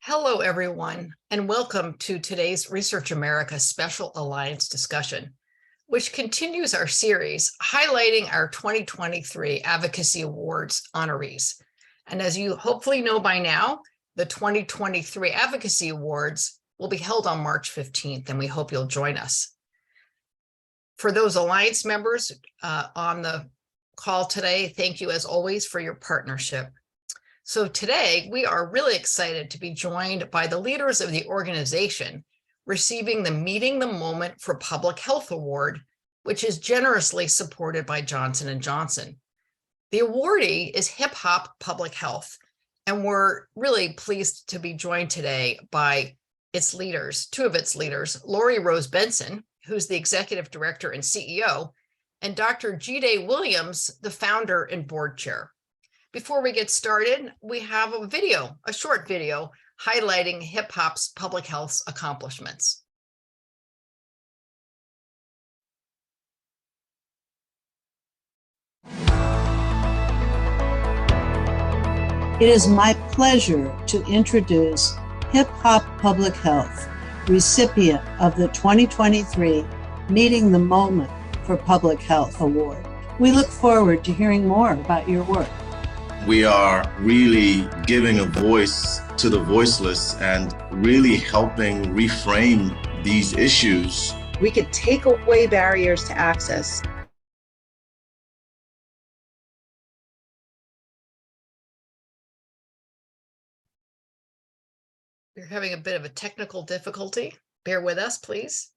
Hello, everyone, and welcome to today's Research America Special Alliance discussion, which continues our series highlighting our 2023 Advocacy Awards honorees. And as you hopefully know by now, the 2023 Advocacy Awards will be held on March 15th, and we hope you'll join us. For those Alliance members on the call today, thank you as always for your partnership. So today we are really excited to be joined by the leaders of the organization receiving the Meeting the Moment for Public Health Award, which is generously supported by Johnson & Johnson. The awardee is Hip Hop Public Health, and we're really pleased to be joined today by its leaders, two of its leaders, Rose Benson, who's the Executive Director and CEO, and Dr. Olajide Williams, the founder and board chair. Before we get started, we have a short video highlighting hip hop's public health's accomplishments. It is my pleasure to introduce Hip Hop Public Health, recipient of the 2023 Meeting the Moment for Public Health Award. We look forward to hearing more about your work. We are really giving a voice to the voiceless and really helping reframe these issues. We could take away barriers to access. We're having a bit of a technical difficulty. Bear with us, please.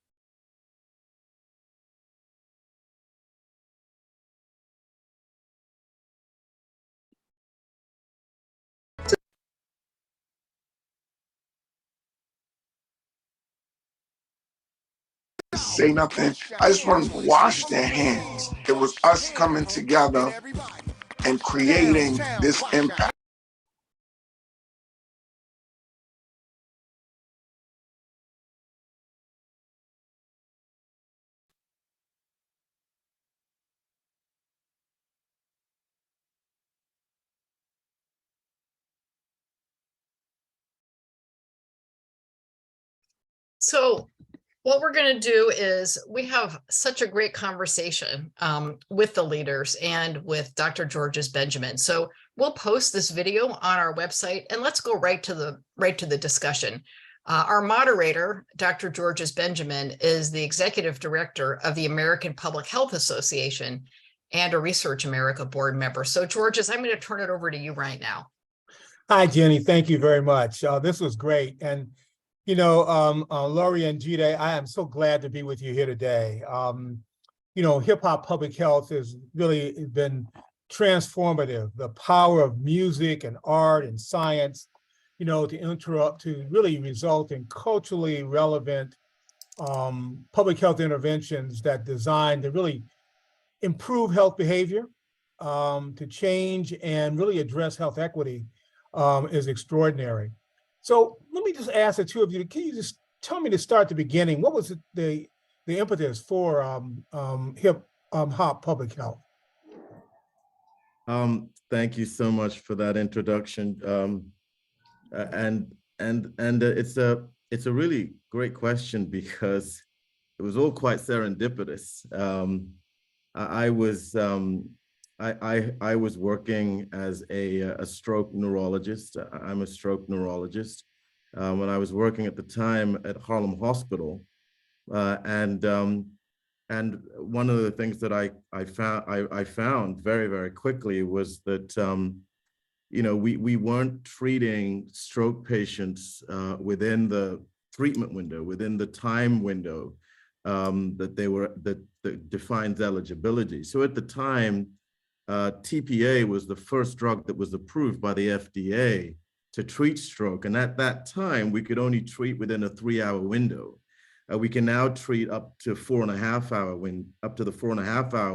Say nothing. I just wanted to wash their hands. It was us coming together and creating this impact. So what we're going to do is we have such a great conversation with the leaders and with Dr. Georges Benjamin. So we'll post this video on our website, and let's go right to the discussion. Our moderator, Dr. Georges Benjamin, is the executive director of the American Public Health Association and a Research America board member. So Georges, I'm going to turn it over to you right now. Hi, Jenny. Thank you very much. This was great. And you know, Lori and Jide, I am so glad to be with you here today. Hip hop public health has really been transformative. The power of music and art and science, to really result in culturally relevant public health interventions that designed to really improve health behavior, to change and really address health equity is extraordinary. So let me just ask the two of you, can you just tell me to start the beginning, what was the impetus for hip hop public health? Thank you so much for that introduction. And it's a really great question because it was all quite serendipitous. I was working as a stroke neurologist. I'm a stroke neurologist. When I was working at the time at Harlem Hospital, and one of the things that I found very, very quickly was that we weren't treating stroke patients within the treatment window, within the time window that defines eligibility. So at the time, TPA was the first drug that was approved by the FDA to treat stroke. And at that time, we could only treat within a 3-hour window. We can now treat up to the 4.5-hour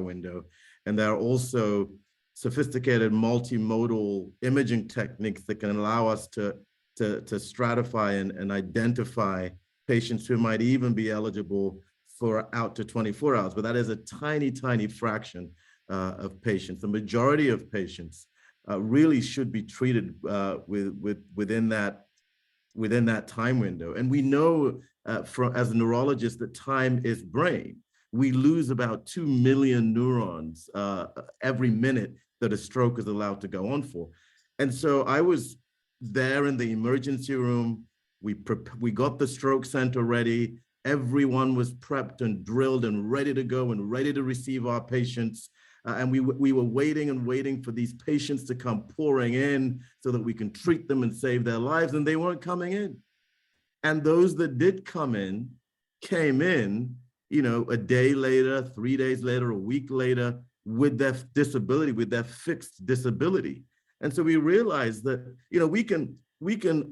window. And there are also sophisticated multimodal imaging techniques that can allow us to stratify and identify patients who might even be eligible for out to 24 hours. But that is a tiny, tiny fraction of patients. The majority of patients really should be treated within that within that time window. And we know as a neurologist that time is brain. We lose about 2 million neurons every minute that a stroke is allowed to go on for. And so I was there in the emergency room. We got the stroke center ready. Everyone was prepped and drilled and ready to go and ready to receive our patients. And we were waiting and waiting for these patients to come pouring in so that we can treat them and save their lives, and they weren't coming in. And those that did come in, came in, you know, a day later, 3 days later, a week later, with their disability, with their fixed disability. And so we realized that, you know, we can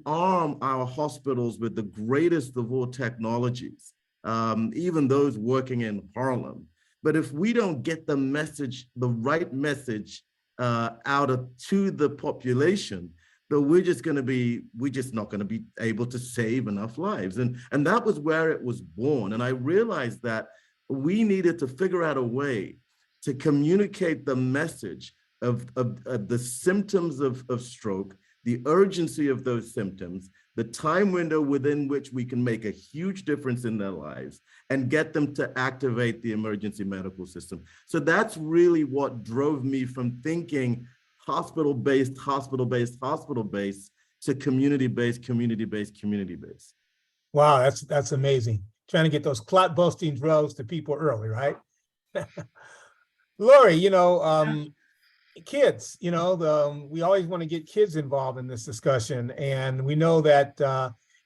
arm our hospitals with the greatest of all technologies, even those working in Harlem. But if we don't get the message, the right message to the population, then we're just not going to be able to save enough lives. And that was where it was born. And I realized that we needed to figure out a way to communicate the message of the symptoms of stroke, the urgency of those symptoms, the time window within which we can make a huge difference in their lives and get them to activate the emergency medical system. So that's really what drove me from thinking hospital-based to community-based. Wow, that's amazing. Trying to get those clot busting drugs to people early, right? Lori, you know, kids, you know, we always want to get kids involved in this discussion. And we know that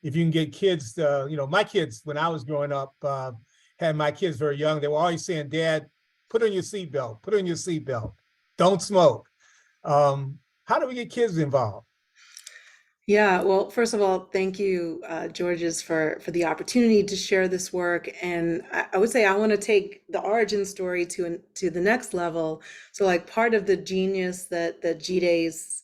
if you can get kids, you know, my kids, when I was growing up, had my kids very young, they were always saying, Dad, put on your seatbelt, put on your seatbelt, don't smoke. How do we get kids involved? Yeah, well, first of all, thank you, Georges, for the opportunity to share this work. And I would say I want to take the origin story to the next level. So, like, part of the genius that Jide's,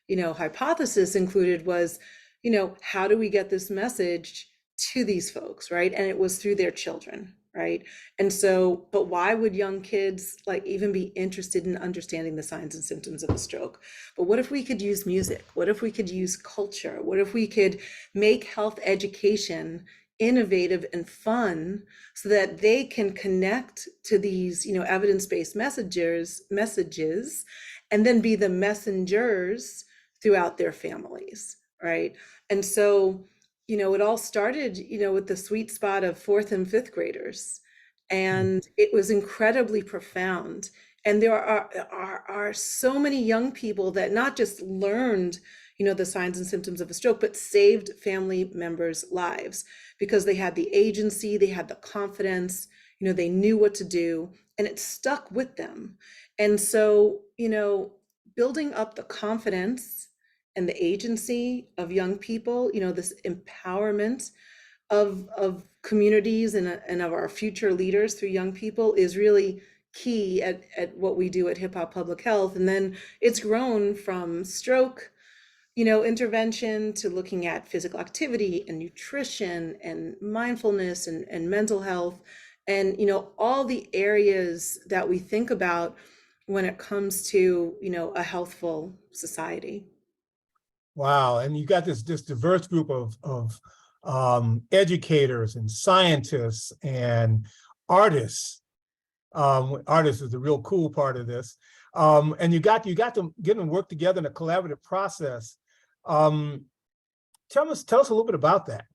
you know, hypothesis included was, you know, how do we get this message to these folks, right? And it was through their children, right? And so, but why would young kids like even be interested in understanding the signs and symptoms of a stroke? But what if we could use music? What if we could use culture? What if we could make health education innovative and fun so that they can connect to these, you know, evidence-based messages, and then be the messengers throughout their families, right? And so, you know, it all started, you know, with the sweet spot of 4th and 5th graders. And it was incredibly profound. And there are so many young people that not just learned, you know, the signs and symptoms of a stroke, but saved family members' lives because they had the agency, they had the confidence, you know, they knew what to do, and it stuck with them. And so, you know, building up the confidence and the agency of young people, you know, this empowerment of communities and of our future leaders through young people is really key at what we do at Hip Hop Public Health. And then it's grown from stroke, you know, intervention to looking at physical activity and nutrition and mindfulness and mental health, and, you know, all the areas that we think about when it comes to, you know, a healthful society. Wow, and you got this diverse group of educators and scientists and artists. Artists is the real cool part of this. And you got them getting to work together in a collaborative process. Tell us a little bit about that.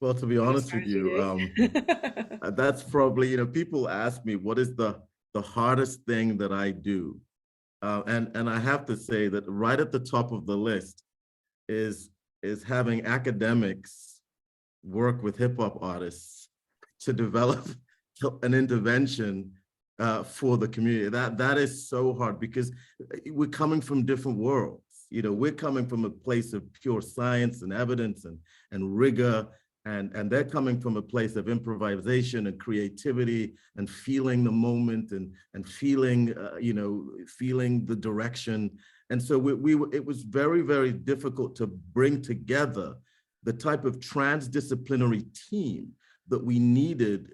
Well, to be honest with you, that's probably, you know, people ask me what is the hardest thing that I do. And I have to say that right at the top of the list is having academics work with hip hop artists to develop an intervention for the community. That is so hard because we're coming from different worlds. You know, we're coming from a place of pure science and evidence and rigor. And they're coming from a place of improvisation and creativity and feeling the moment and feeling, you know, feeling the direction. And so it was very, very difficult to bring together the type of transdisciplinary team that we needed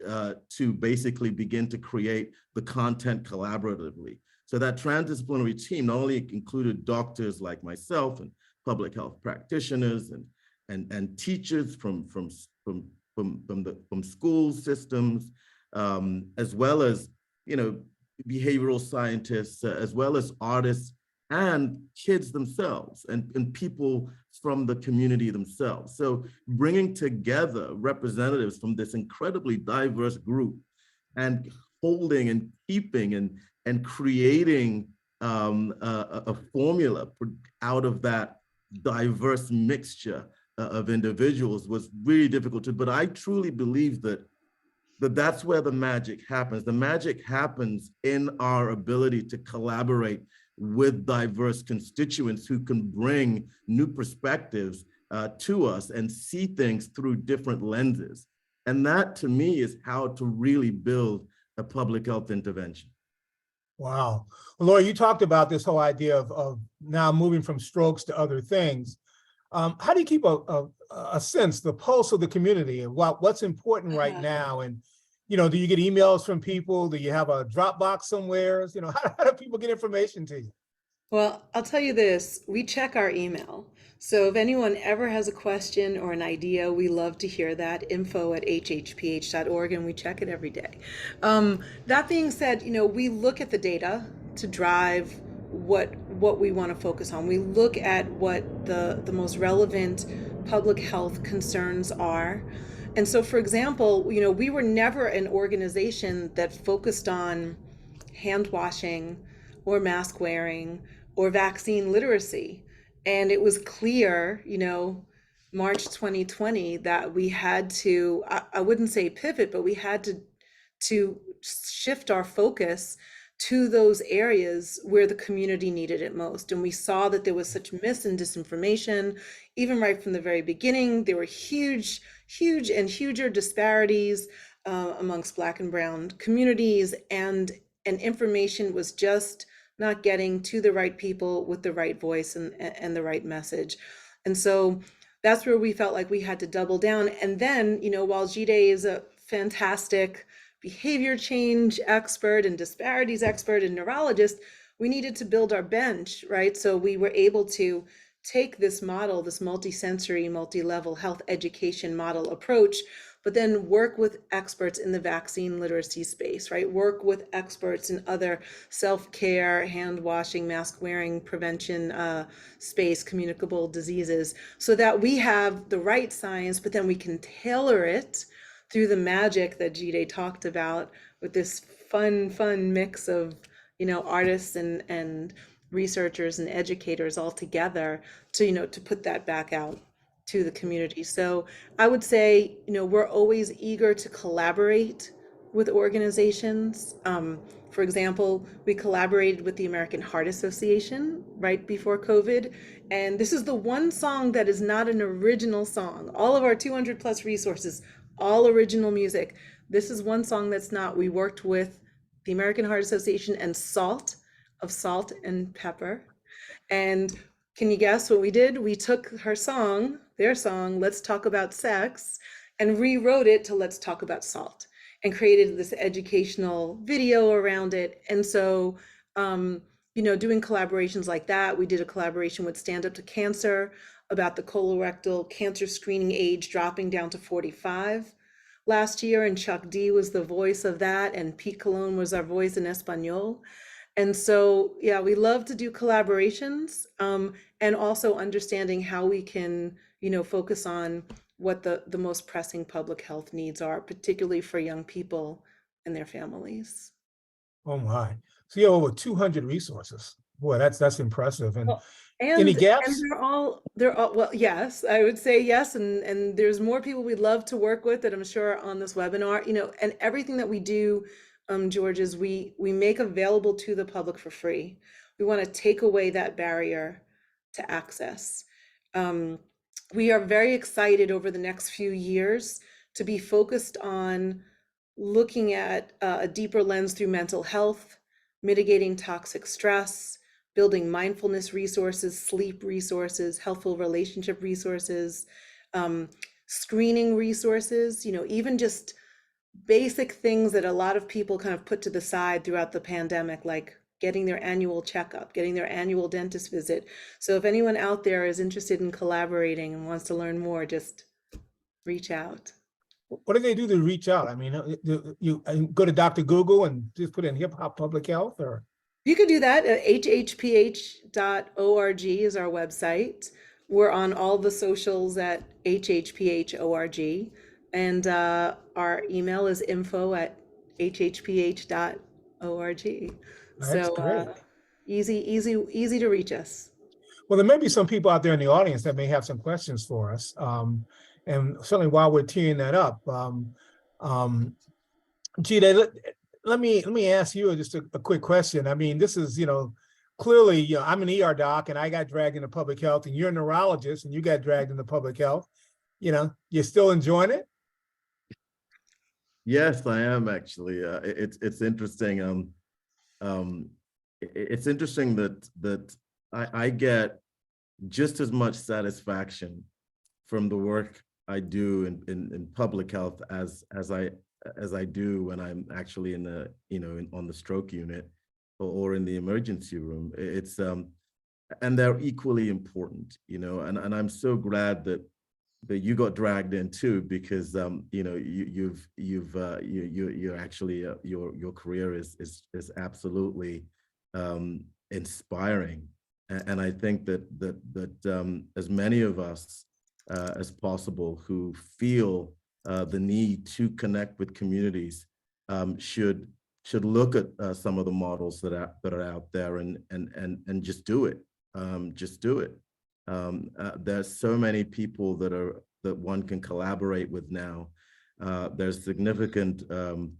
to basically begin to create the content collaboratively. So that transdisciplinary team not only included doctors like myself and public health practitioners and teachers from school systems, as well as, behavioral scientists, as well as artists and kids themselves and people from the community themselves. So bringing together representatives from this incredibly diverse group and holding and keeping and creating a formula out of that diverse mixture of individuals was really difficult to, but I truly believe that that's where the magic happens. The magic happens in our ability to collaborate with diverse constituents who can bring new perspectives to us and see things through different lenses. And that, to me, is how to really build a public health intervention. Wow. Well, Laura, you talked about this whole idea of now moving from strokes to other things. How do you keep a sense, the pulse of the community and what's important right now? And, do you get emails from people? Do you have a Dropbox somewhere? How do people get information to you? Well, I'll tell you this, we check our email. So if anyone ever has a question or an idea, we love to hear that, info@hhph.org, and we check it every day. That being said, we look at the data to drive what we want to focus on. We look at what the most relevant public health concerns are. And so, for example, we were never an organization that focused on hand washing or mask wearing or vaccine literacy. And it was clear, March 2020, that we had to, I wouldn't say pivot, but we had to shift our focus to those areas where the community needed it most. And we saw that there was such mis and disinformation, even right from the very beginning. There were huge and huger disparities amongst Black and Brown communities, and information was just not getting to the right people with the right voice and the right message. And so that's where we felt like we had to double down. And then, while Jide is a fantastic behavior change expert and disparities expert and neurologist, we needed to build our bench, right? So we were able to take this model, this multisensory, multi-level health education model approach, but then work with experts in the vaccine literacy space, right? Work with experts in other self-care, hand washing, mask wearing, prevention space, communicable diseases, so that we have the right science, but then we can tailor it through the magic that Jide talked about, with this fun mix of, artists and researchers and educators all together to, to put that back out to the community. So I would say, we're always eager to collaborate with organizations. For example, we collaborated with the American Heart Association right before COVID. And this is the one song that is not an original song. All of our 200 plus resources, all original music. This is one song that's not. We worked with the American Heart Association and SALT, of Salt and Pepper. And can you guess what we did? We took their song, Let's Talk About Sex, and rewrote it to Let's Talk About Salt, and created this educational video around it. And so, doing collaborations like that, we did a collaboration with Stand Up to Cancer about the colorectal cancer screening age dropping down to 45 last year, and Chuck D was the voice of that, and Pete Colon was our voice in Espanol. And so, yeah, we love to do collaborations, and also understanding how we can, focus on what the most pressing public health needs are, particularly for young people and their families. Oh my! So you have over 200 resources. Boy, that's impressive. And Well, any gaps? And they're all well, yes, I would say yes. And there's more people we'd love to work with that I'm sure on this webinar, and everything that we do, George, is we make available to the public for free. We want to take away that barrier to access. We are very excited over the next few years to be focused on looking at a deeper lens through mental health, mitigating toxic stress, building mindfulness resources, sleep resources, healthful relationship resources, screening resources, even just basic things that a lot of people kind of put to the side throughout the pandemic, like getting their annual checkup, getting their annual dentist visit. So if anyone out there is interested in collaborating and wants to learn more, just reach out. What do they do to reach out? I mean, you go to Dr. Google and just put in hip hop public health, or? You could do that. hhph.org is our website. We're on all the socials at hhph.org. And our email is info@hhph.org. That's great. Easy to reach us. Well, there may be some people out there in the audience that may have some questions for us. And certainly while we're teeing that up, Jide, let me ask you just a quick question. I mean, this is, clearly, I'm an ER doc and I got dragged into public health, and you're a neurologist and you got dragged into public health. You're still enjoying it? Yes, I am actually. It's interesting. It's interesting that I get just as much satisfaction from the work I do in public health as I do when I'm actually in the on the stroke unit or in the emergency room. It's and they're equally important, and I'm so glad that you got dragged in too, because you're actually your career is absolutely inspiring, and I think that as many of us as possible who feel the need to connect with communities should look at some of the models that are out there and just do it. Just do it. There's so many people that one can collaborate with now. There's significant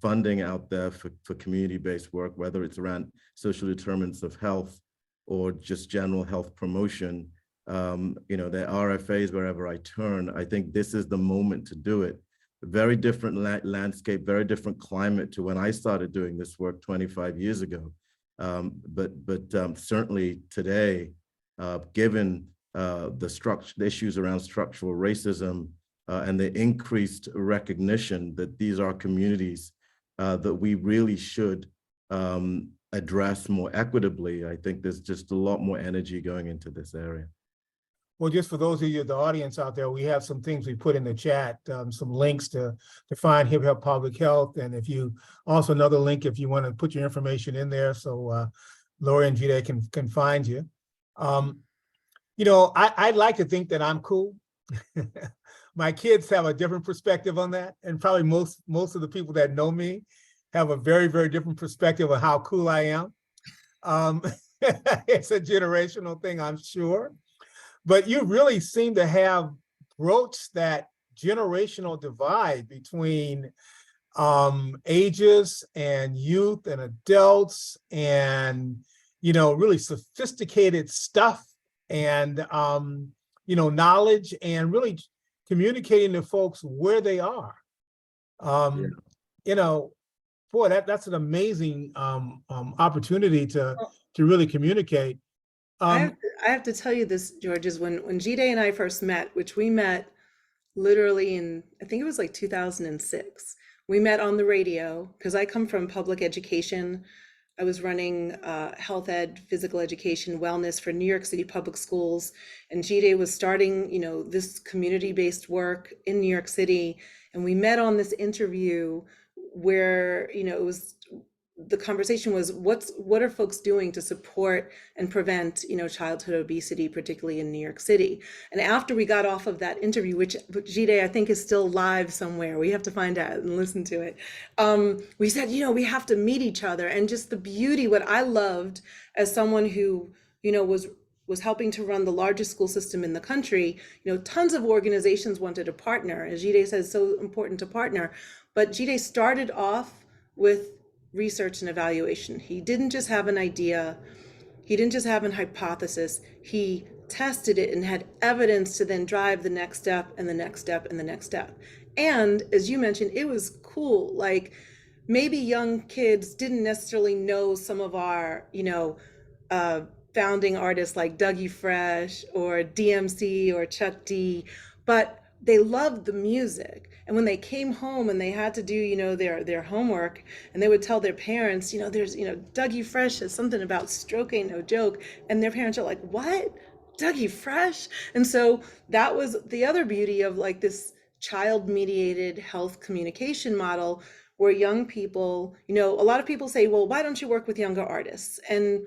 funding out there for community-based work, whether it's around social determinants of health or just general health promotion. There are RFAs wherever I turn. I think this is the moment to do it. Very different landscape, very different climate to when I started doing this work 25 years ago. But certainly today, given the issues around structural racism and the increased recognition that these are communities that we really should address more equitably, I think there's just a lot more energy going into this area. Well, just for those of you, the audience out there, we have some things we put in the chat, some links to find Hip Hop Public Health. And if you also another link if you want to put your information in there so Lori and Jide can find you. I'd like to think that I'm cool. My kids have a different perspective on that. And probably most of the people that know me have a very, very different perspective of how cool I am. It's a generational thing, I'm sure. But you really seem to have broached that generational divide between ages and youth and adults and, really sophisticated stuff and, knowledge and really communicating to folks where they are. Boy, that's an amazing opportunity to really communicate. I have to tell you this, George, is when Jide and I first met, which we met literally in, I think it was like 2006. We met on the radio because I come from public education. I was running health ed, physical education, wellness for New York City public schools. And Jide was starting, this community-based work in New York City. And we met on this interview where, it was, the conversation was, what are folks doing to support and prevent, childhood obesity, particularly in New York City? And after we got off of that interview, which Jide, I think is still live somewhere, we have to find out and listen to it. We said, we have to meet each other. And just the beauty, what I loved as someone who, was helping to run the largest school system in the country, tons of organizations wanted to partner. As Jide says, so important to partner. But Jide started off with research and evaluation. He didn't just have an idea. He didn't just have an hypothesis. He tested it and had evidence to then drive the next step and the next step and the next step. And as you mentioned, it was cool. Like maybe young kids didn't necessarily know some of our, founding artists like Dougie Fresh or DMC or Chuck D, but they loved the music. And when they came home and they had to do, you know, their homework, and they would tell their parents, you know, there's, you know, Dougie Fresh says something about stroke ain't no joke. And their parents are like, what? Dougie Fresh? And so that was the other beauty of like this child mediated health communication model, where young people, you know, a lot of people say, well, why don't you work with younger artists? And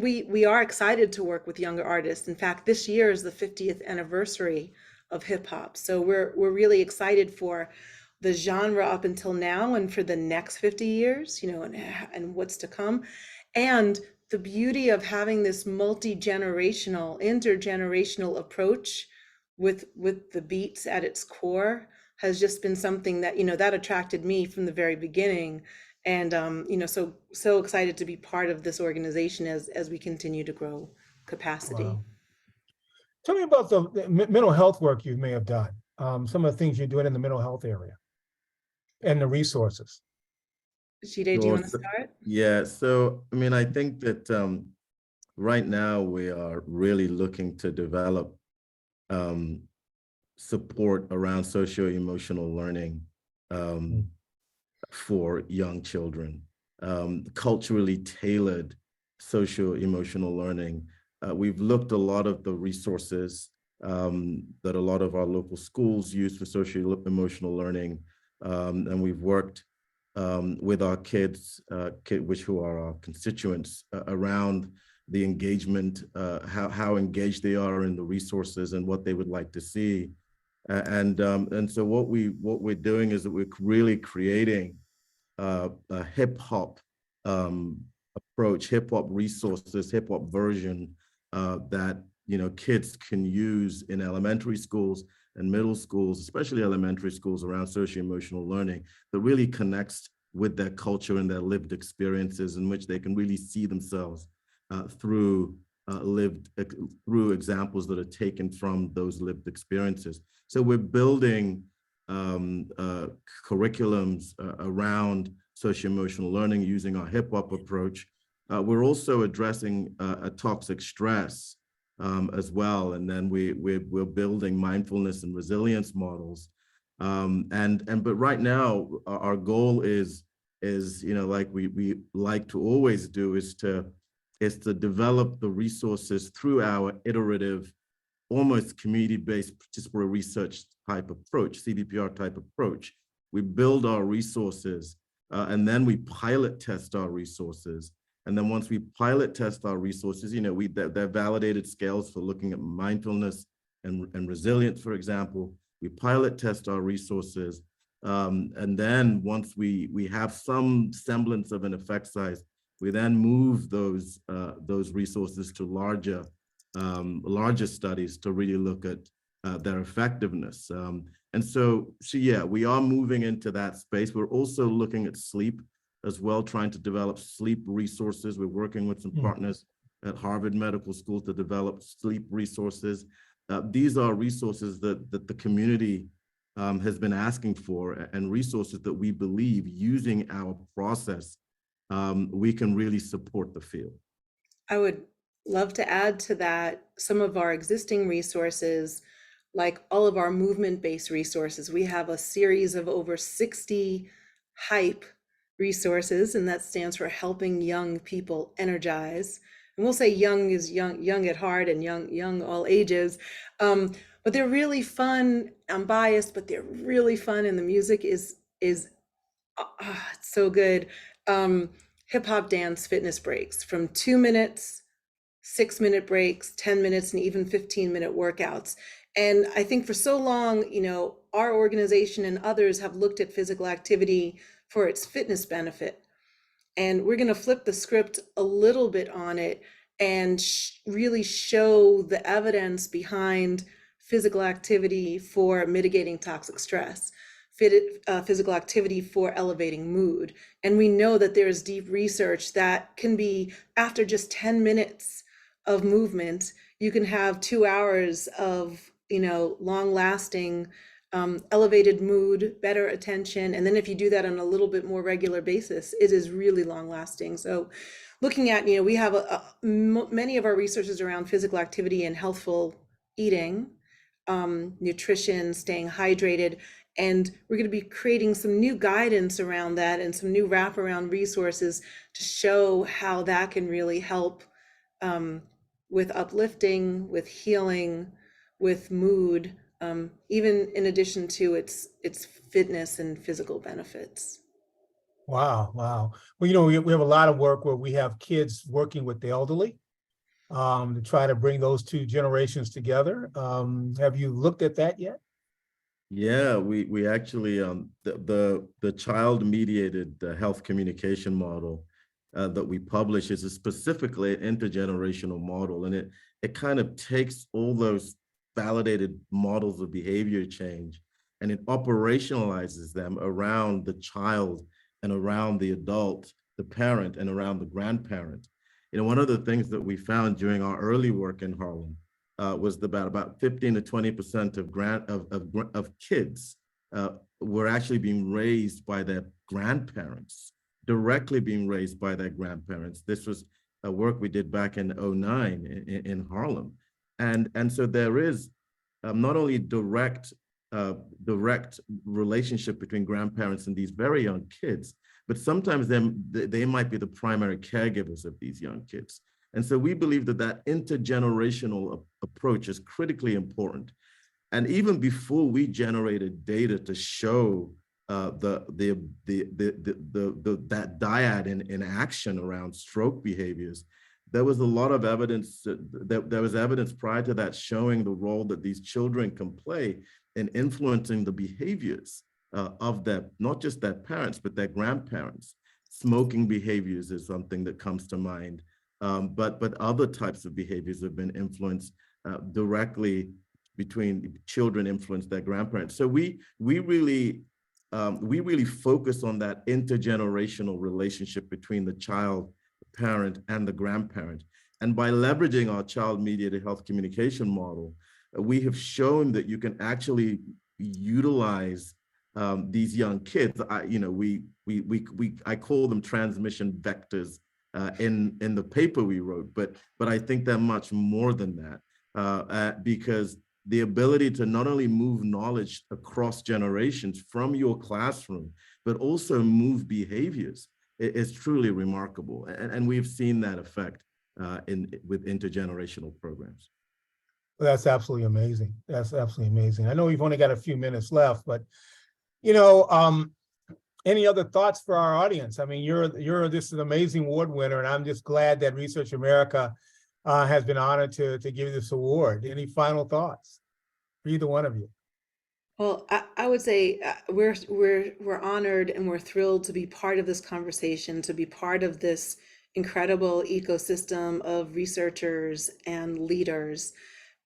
we are excited to work with younger artists. In fact, this year is the 50th anniversary of hip hop. So we're really excited for the genre up until now and for the next 50 years, you know, and what's to come. And the beauty of having this multi-generational, intergenerational approach with the beats at its core has just been something that, you know, that attracted me from the very beginning. And you know, so excited to be part of this organization as we continue to grow capacity. Wow. Tell me about the mental health work you may have done, some of the things you're doing in the mental health area and the resources. Jide, do you want to start? Yeah, so I mean, I think that right now we are really looking to develop support around socio-emotional learning for young children, culturally tailored socio-emotional learning. We've looked a lot of the resources that a lot of our local schools use for socio-emotional learning, and we've worked with our kids, who are our constituents, around the engagement, how engaged they are in the resources and what they would like to see. And so what we're doing is that we're really creating a hip hop approach, hip hop resources, hip hop version that, you know, kids can use in elementary schools and middle schools, especially elementary schools, around social-emotional learning that really connects with their culture and their lived experiences, in which they can really see themselves through examples that are taken from those lived experiences. So we're building curriculums around socio-emotional learning using our hip hop approach. We're also addressing a toxic stress as well, and then we're building mindfulness and resilience models. But right now our goal is, you know, like we like to always do, is to develop the resources through our iterative, almost community-based participatory research type approach, CDPR type approach. We build our resources and then we pilot test our resources. And then once we pilot test our resources, you know, they're validated scales for looking at mindfulness and resilience, for example. We pilot test our resources. And then once we have some semblance of an effect size, we then move those resources to larger studies to really look at their effectiveness. And so yeah, we are moving into that space. We're also looking at sleep as well, trying to develop sleep resources. We're working with some partners at Harvard Medical School to develop sleep resources. These are resources that the community has been asking for, and resources that we believe, using our process, we can really support the field. I would love to add to that some of our existing resources, like all of our movement-based resources. We have a series of over 60 HYPE resources, and that stands for Helping Young People Energize. And we'll say young is young at heart, and young all ages. But they're really fun. I'm biased, but they're really fun, and the music is it's so good. Hip hop dance fitness breaks from 2 minutes, 6-minute breaks, 10 minutes, and even 15-minute workouts. And I think for so long, you know, our organization and others have looked at physical activity for its fitness benefit. And we're going to flip the script a little bit on it and really show the evidence behind physical activity for mitigating toxic stress, physical activity for elevating mood. And we know that there's deep research that can be, after just 10 minutes of movement, you can have 2 hours of, you know, long lasting elevated mood, better attention. And then if you do that on a little bit more regular basis, it is really long lasting. So looking at, you know, we have many of our resources around physical activity and healthful eating. nutrition, staying hydrated. And we're going to be creating some new guidance around that and some new wraparound resources to show how that can really help with uplifting, with healing, with mood, even in addition to its fitness and physical benefits. Wow, wow. Well, you know, we have a lot of work where we have kids working with the elderly to try to bring those two generations together. Have you looked at that yet? Yeah, we actually the child mediated health communication model that we publish is a specifically intergenerational model, and it kind of takes all those validated models of behavior change and it operationalizes them around the child and around the adult, the parent, and around the grandparent. You know, one of the things that we found during our early work in Harlem was about 15 to 20% of kids were actually being raised by their grandparents, directly being raised by their grandparents. This was a work we did back in '09 in Harlem. And so there is not only direct relationship between grandparents and these very young kids, but sometimes they might be the primary caregivers of these young kids. And so we believe that intergenerational approach is critically important. And even before we generated data to show that dyad in action around stroke behaviors, there was a lot of evidence there was evidence prior to that showing the role that these children can play in influencing the behaviors of their, not just their parents, but their grandparents. Smoking behaviors is something that comes to mind. But other types of behaviors have been influenced directly between children influence their grandparents. So we really focus on that intergenerational relationship between the child, the parent, and the grandparent. And by leveraging our child-mediated health communication model, we have shown that you can actually utilize these young kids. I call them transmission vectors in the paper we wrote, but I think they're much more than that, because the ability to not only move knowledge across generations from your classroom, but also move behaviors is truly remarkable. And we've seen that effect with intergenerational programs. Well, that's absolutely amazing. That's absolutely amazing. I know we've only got a few minutes left, but you know, any other thoughts for our audience? I mean, you're this an amazing award winner, and I'm just glad that Research America has been honored to give you this award. Any final thoughts for either one of you? Well, I would say we're honored and we're thrilled to be part of this conversation, to be part of this incredible ecosystem of researchers and leaders.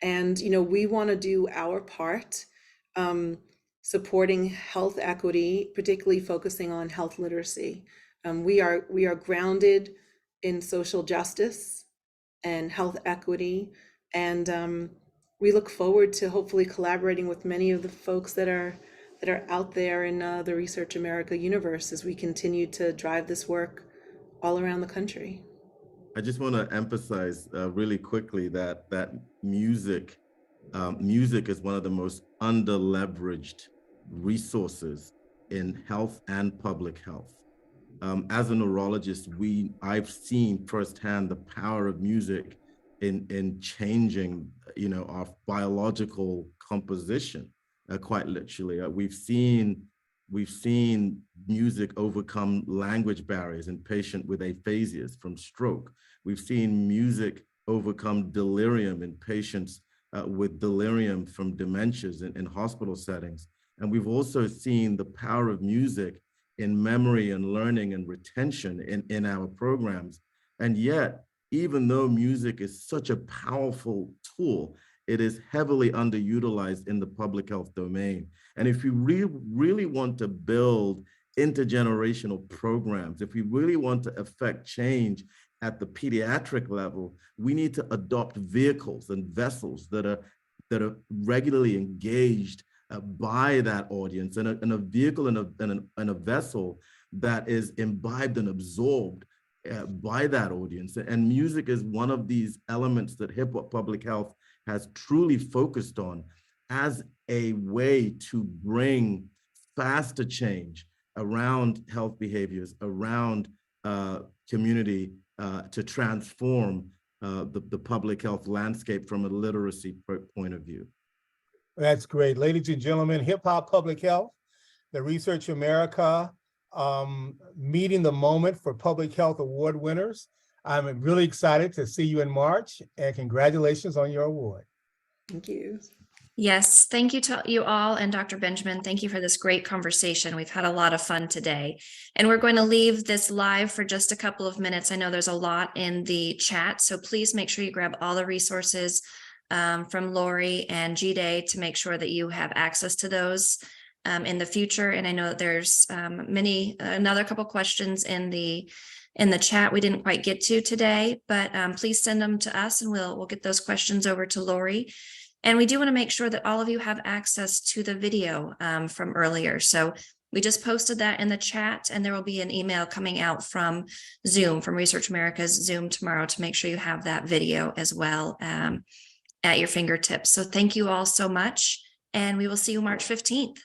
And you know, we want to do our part, supporting health equity, particularly focusing on health literacy. We are grounded in social justice and health equity, and we look forward to hopefully collaborating with many of the folks that are out there in the Research America universe as we continue to drive this work all around the country. I just want to emphasize really quickly that music is one of the most under-leveraged resources in health and public health. As a neurologist, I've seen firsthand the power of music in changing, you know, our biological composition. Quite literally, we've seen music overcome language barriers in patients with aphasias from stroke. We've seen music overcome delirium in patients with delirium from dementias in hospital settings. And we've also seen the power of music in memory and learning and retention in our programs. And yet, even though music is such a powerful tool, it is heavily underutilized in the public health domain. And if you really want to build intergenerational programs, if we really want to affect change at the pediatric level, we need to adopt vehicles and vessels that are regularly engaged by that audience, and a vehicle and a vessel that is imbibed and absorbed by that audience. And music is one of these elements that Hip Hop Public Health has truly focused on as a way to bring faster change around health behaviors, around community, to transform the public health landscape from a literacy point of view. That's great. Ladies and gentlemen, Hip Hop Public Health, the Research America Meeting the Moment for Public Health Award winners. I'm really excited to see you in March, and congratulations on your award. Thank you. Yes, thank you to you all, and Dr. Benjamin, thank you for this great conversation. We've had a lot of fun today, and we're going to leave this live for just a couple of minutes. I know there's a lot in the chat, so please make sure you grab all the resources from Lori and G-Day to make sure that you have access to those in the future. And I know that there's another couple questions in the chat we didn't quite get to today, but please send them to us and we'll get those questions over to Lori. And we do want to make sure that all of you have access to the video from earlier. So we just posted that in the chat, and there will be an email coming out from Zoom, from Research America's Zoom tomorrow, to make sure you have that video as well at your fingertips. So thank you all so much, and we will see you March 15th.